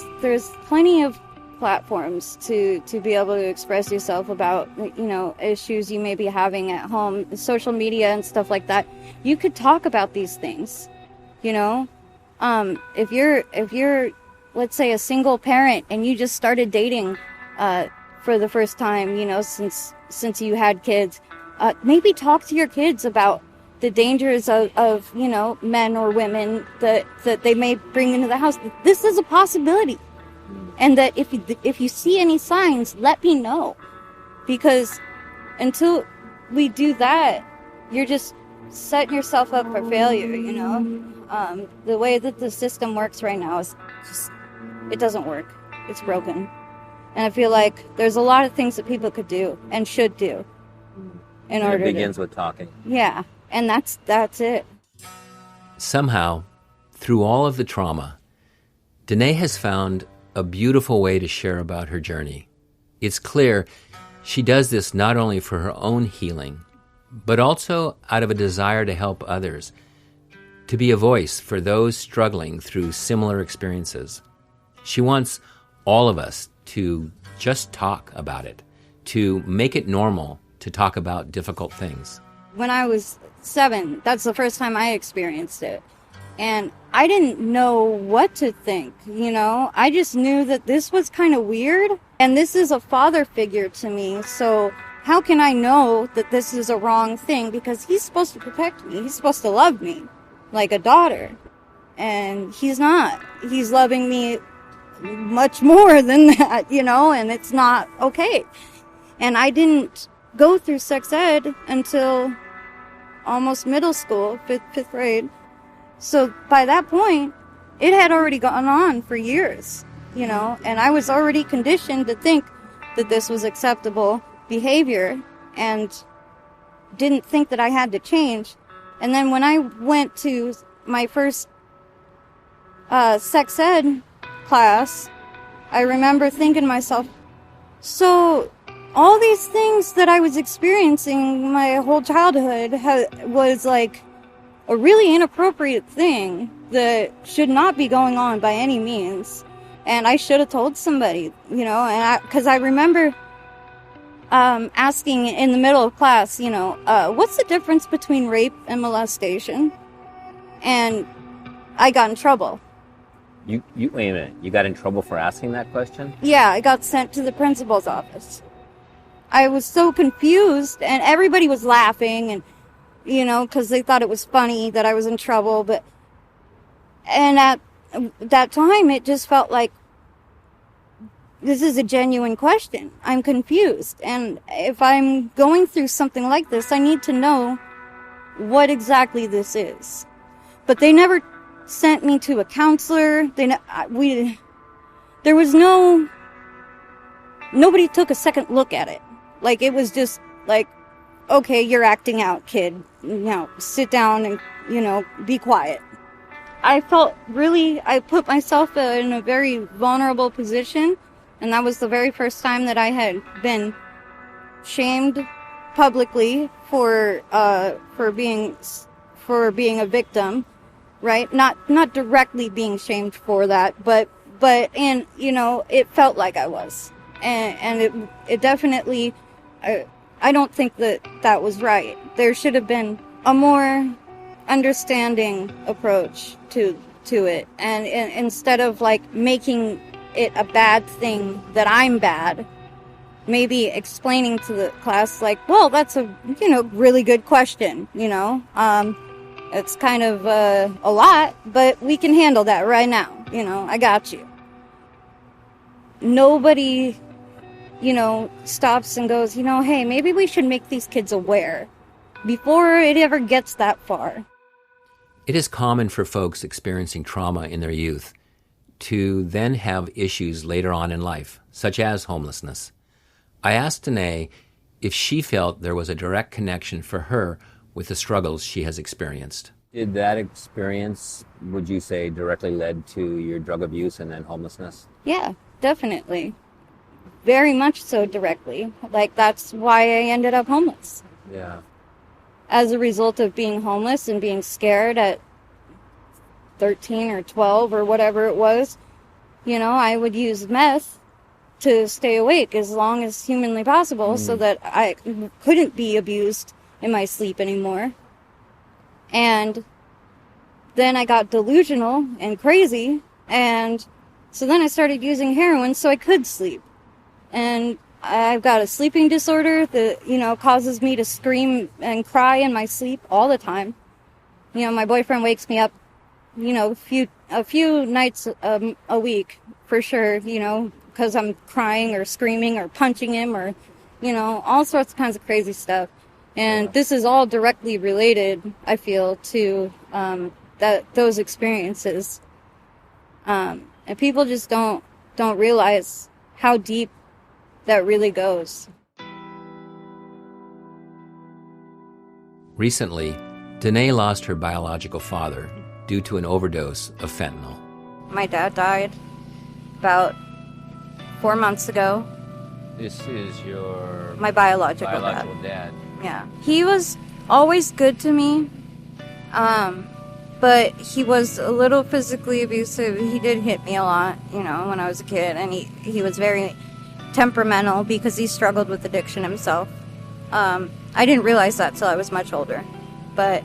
plenty of platforms to be able to express yourself about, you know, issues you may be having at home, social media and stuff like that. You could talk about these things, you know. If you're, let's say, a single parent and you just started dating for the first time, you know, since you had kids, maybe talk to your kids about the dangers of you know, men or women that they may bring into the house. This is a possibility, and that if you see any signs, let me know, because until we do that, you're just setting yourself up for failure. You know, the way that the system works right now is just, it doesn't work. It's broken, and I feel like there's a lot of things that people could do and should do in order. It begins with talking. Yeah. And that's it. Somehow, through all of the trauma, Dene has found a beautiful way to share about her journey. It's clear she does this not only for her own healing, but also out of a desire to help others, to be a voice for those struggling through similar experiences. She wants all of us to just talk about it, to make it normal to talk about difficult things. When I was 7, that's the first time I experienced it. And I didn't know what to think, you know? I just knew that this was kind of weird. And this is a father figure to me. So how can I know that this is a wrong thing? Because he's supposed to protect me. He's supposed to love me like a daughter. And he's not. He's loving me much more than that, you know? And it's not okay. And I didn't go through sex ed until almost middle school, fifth grade. So by that point, it had already gone on for years, you know, and I was already conditioned to think that this was acceptable behavior and didn't think that I had to change. And then when I went to my first sex ed class, I remember thinking to myself, so all these things that I was experiencing my whole childhood was like a really inappropriate thing that should not be going on by any means. And I should have told somebody, you know, and because I remember asking in the middle of class, you know, what's the difference between rape and molestation? And I got in trouble. You wait a minute. You got in trouble for asking that question? Yeah, I got sent to the principal's office. I was so confused, and everybody was laughing, and, you know, because they thought it was funny that I was in trouble, and at that time, it just felt like, this is a genuine question. I'm confused, and if I'm going through something like this, I need to know what exactly this is. But they never sent me to a counselor. There was nobody took a second look at it. Like, it was just like, okay, you're acting out, kid. You know, sit down and, you know, be quiet. I put myself in a very vulnerable position, and that was the very first time that I had been shamed publicly for being a victim, right? Not directly being shamed for that, but and it felt like I was, and it definitely, I don't think that was right. There should have been a more understanding approach to it, and instead of like making it a bad thing that I'm bad, maybe explaining to the class like, well, that's a really good question, it's kind of a lot, but we can handle that right now, I got you. Nobody stops and goes, hey, maybe we should make these kids aware before it ever gets that far. It is common for folks experiencing trauma in their youth to then have issues later on in life, such as homelessness. I asked Dene if she felt there was a direct connection for her with the struggles she has experienced. Did that experience, would you say, directly led to your drug abuse and then homelessness? Yeah, definitely. Very much so directly. Like, that's why I ended up homeless. Yeah. As a result of being homeless and being scared at 13 or 12 or whatever it was, I would use meth to stay awake as long as humanly possible so that I couldn't be abused in my sleep anymore. And then I got delusional and crazy, and so then I started using heroin so I could sleep. And I've got a sleeping disorder that, causes me to scream and cry in my sleep all the time. My boyfriend wakes me up, a few nights a week for sure, because I'm crying or screaming or punching him or, all sorts of kinds of crazy stuff. And this is all directly related, I feel, to those experiences. And people just don't realize how deep that really goes. Recently, Dene lost her biological father due to an overdose of fentanyl. My dad died about 4 months ago. This is your my biological dad. Yeah. He was always good to me, but he was a little physically abusive. He did hit me a lot, when I was a kid, and he was very temperamental because he struggled with addiction himself. I didn't realize that till I was much older, but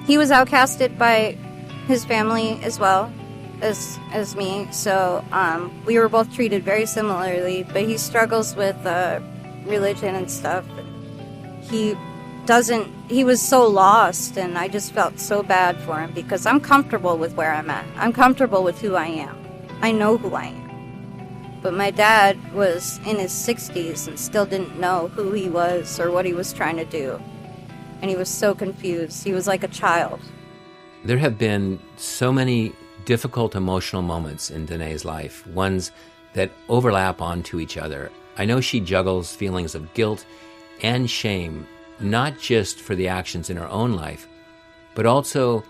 he was outcasted by his family as well as me, so we were both treated very similarly, but he struggles with religion and stuff. He was so lost, and I just felt so bad for him because I'm comfortable with where I'm at. I'm comfortable with who I am. I know who I am. But my dad was in his 60s and still didn't know who he was or what he was trying to do. And he was so confused. He was like a child. There have been so many difficult emotional moments in Dene's life, ones that overlap onto each other. I know she juggles feelings of guilt and shame, not just for the actions in her own life, but also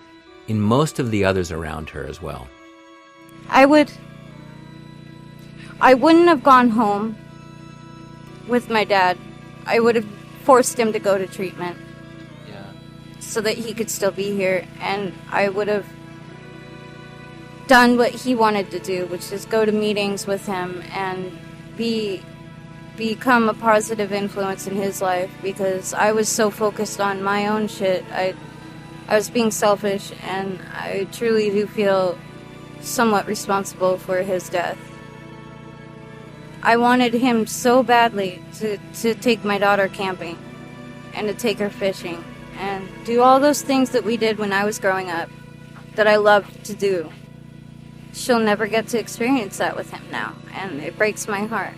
in most of the others around her as well. I wouldn't have gone home with my dad. I would have forced him to go to treatment. Yeah. So that he could still be here, and I would have done what he wanted to do, which is go to meetings with him and become a positive influence in his life, because I was so focused on my own shit. I was being selfish, and I truly do feel somewhat responsible for his death. I wanted him so badly to take my daughter camping and to take her fishing and do all those things that we did when I was growing up that I loved to do. She'll never get to experience that with him now, and it breaks my heart.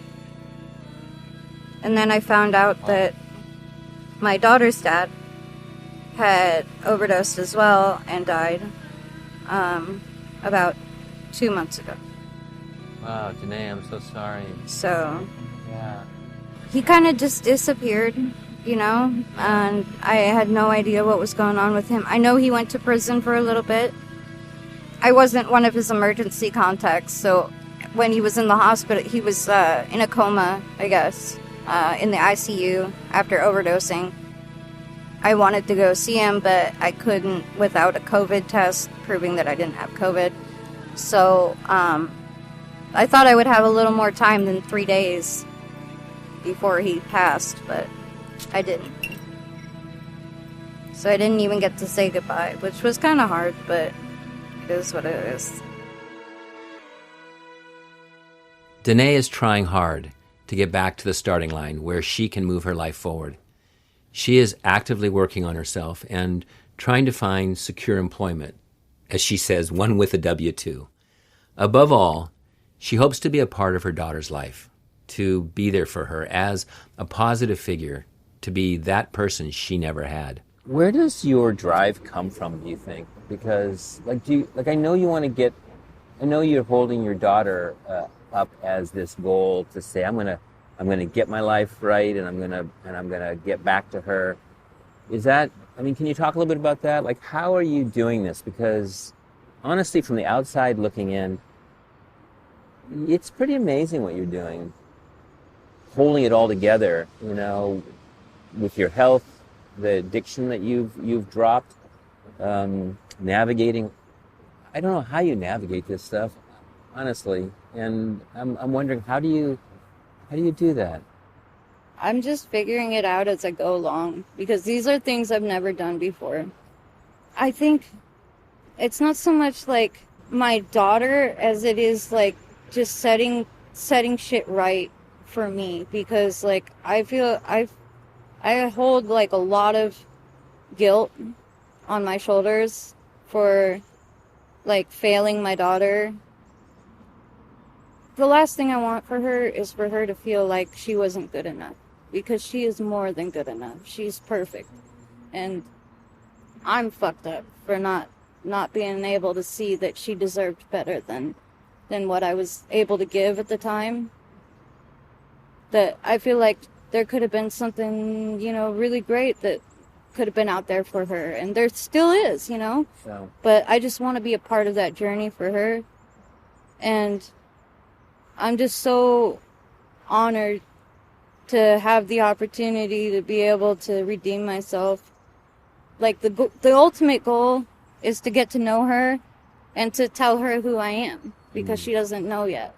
And then I found out that my daughter's dad had overdosed as well and died about 2 months ago. Wow, Dene, I'm so sorry. So, Yeah. he kind of just disappeared and I had no idea what was going on with him. I know he went to prison for a little bit. I wasn't one of his emergency contacts, so when he was in the hospital, he was in a coma, I guess, in the ICU after overdosing. I wanted to go see him, but I couldn't without a COVID test proving that I didn't have COVID. So I thought I would have a little more time than 3 days before he passed, but I didn't. So I didn't even get to say goodbye, which was kind of hard, but it is what it is. Dene is trying hard to get back to the starting line where she can move her life forward. She is actively working on herself and trying to find secure employment, as she says, one with a W-2. Above all, she hopes to be a part of her daughter's life, to be there for her as a positive figure, to be that person she never had. Where does your drive come from, do you think? Because, I know you want to get, I know you're holding your daughter up as this goal to say, I'm gonna get my life right, and I'm gonna get back to her. Is that? I mean, can you talk a little bit about that? Like, how are you doing this? Because honestly, from the outside looking in, it's pretty amazing what you're doing. Holding it all together, with your health, the addiction that you've dropped, navigating. I don't know how you navigate this stuff, honestly, and I'm wondering, how do you do that? I'm just figuring it out as I go along, because these are things I've never done before. I think it's not so much like my daughter as it is like just setting shit right for me, because like I feel I hold like a lot of guilt on my shoulders for like failing my daughter. The last thing I want for her is for her to feel like she wasn't good enough, because she is more than good enough. She's perfect. And I'm fucked up for not being able to see that she deserved better than what I was able to give at the time. That I feel like there could have been something, really great that could have been out there for her. And there still is, So. But I just want to be a part of that journey for her. And I'm just so honored to have the opportunity to be able to redeem myself. Like, the ultimate goal is to get to know her and to tell her who I am, because she doesn't know yet.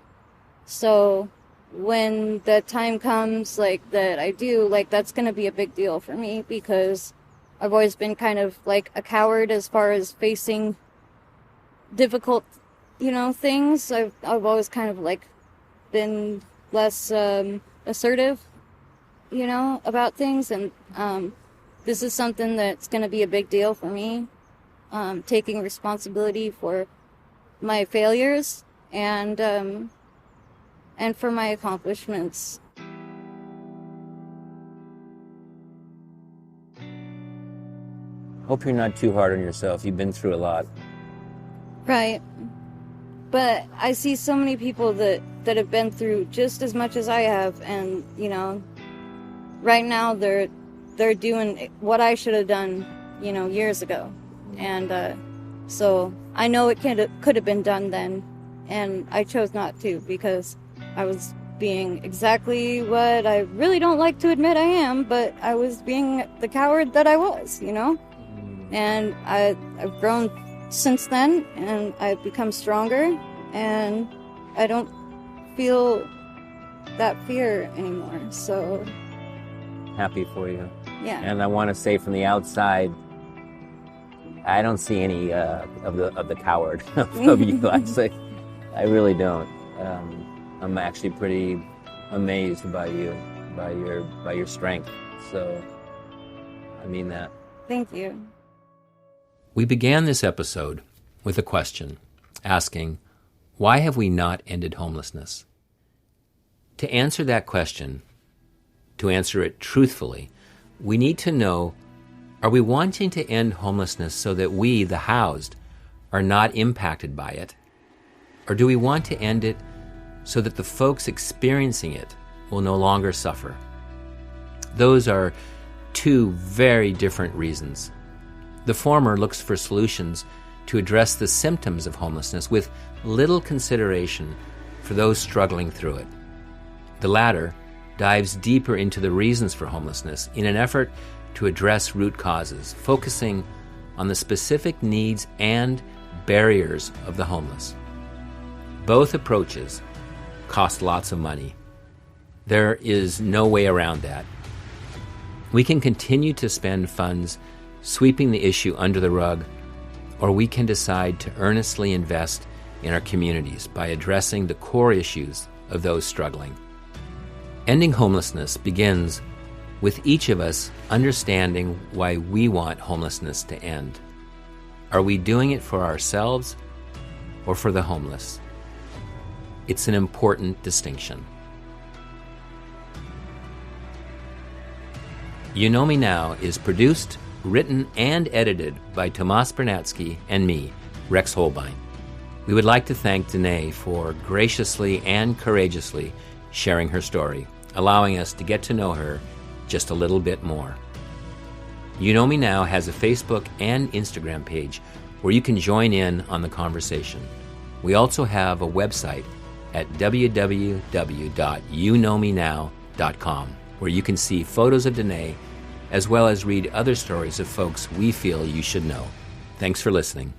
So when the time comes, like, that I do, like, that's going to be a big deal for me, because I've always been kind of like a coward as far as facing difficult, things. I've always kind of like been less assertive, about things, and this is something that's going to be a big deal for me, taking responsibility for my failures and for my accomplishments. Hope you're not too hard on yourself. You've been through a lot. Right. But I see so many people that have been through just as much as I have, and, right now they're doing what I should have done, years ago. And so I know it could have been done then, and I chose not to, because I was being exactly what I really don't like to admit I am, but I was being the coward that I was, And I've grown since then, and I've become stronger, and I don't feel that fear anymore. So happy for you. Yeah. And I want to say, from the outside, I don't see any of the coward of you. I really don't. I'm actually pretty amazed by you, by your strength. So I mean that. Thank you. We began this episode with a question, asking, why have we not ended homelessness? To answer that question, to answer it truthfully, we need to know, are we wanting to end homelessness so that we, the housed, are not impacted by it? Or do we want to end it so that the folks experiencing it will no longer suffer? Those are two very different reasons. The former looks for solutions to address the symptoms of homelessness with little consideration for those struggling through it. The latter dives deeper into the reasons for homelessness in an effort to address root causes, focusing on the specific needs and barriers of the homeless. Both approaches cost lots of money. There is no way around that. We can continue to spend funds sweeping the issue under the rug, or we can decide to earnestly invest in our communities by addressing the core issues of those struggling. Ending homelessness begins with each of us understanding why we want homelessness to end. Are we doing it for ourselves or for the homeless? It's an important distinction. You Know Me Now is produced, written, and edited by Tomas Bernatsky and me, Rex Holbein. We would like to thank Dene for graciously and courageously sharing her story, allowing us to get to know her just a little bit more. You Know Me Now has a Facebook and Instagram page where you can join in on the conversation. We also have a website at www.youknowmenow.com where you can see photos of Dene as well as read other stories of folks we feel you should know. Thanks for listening.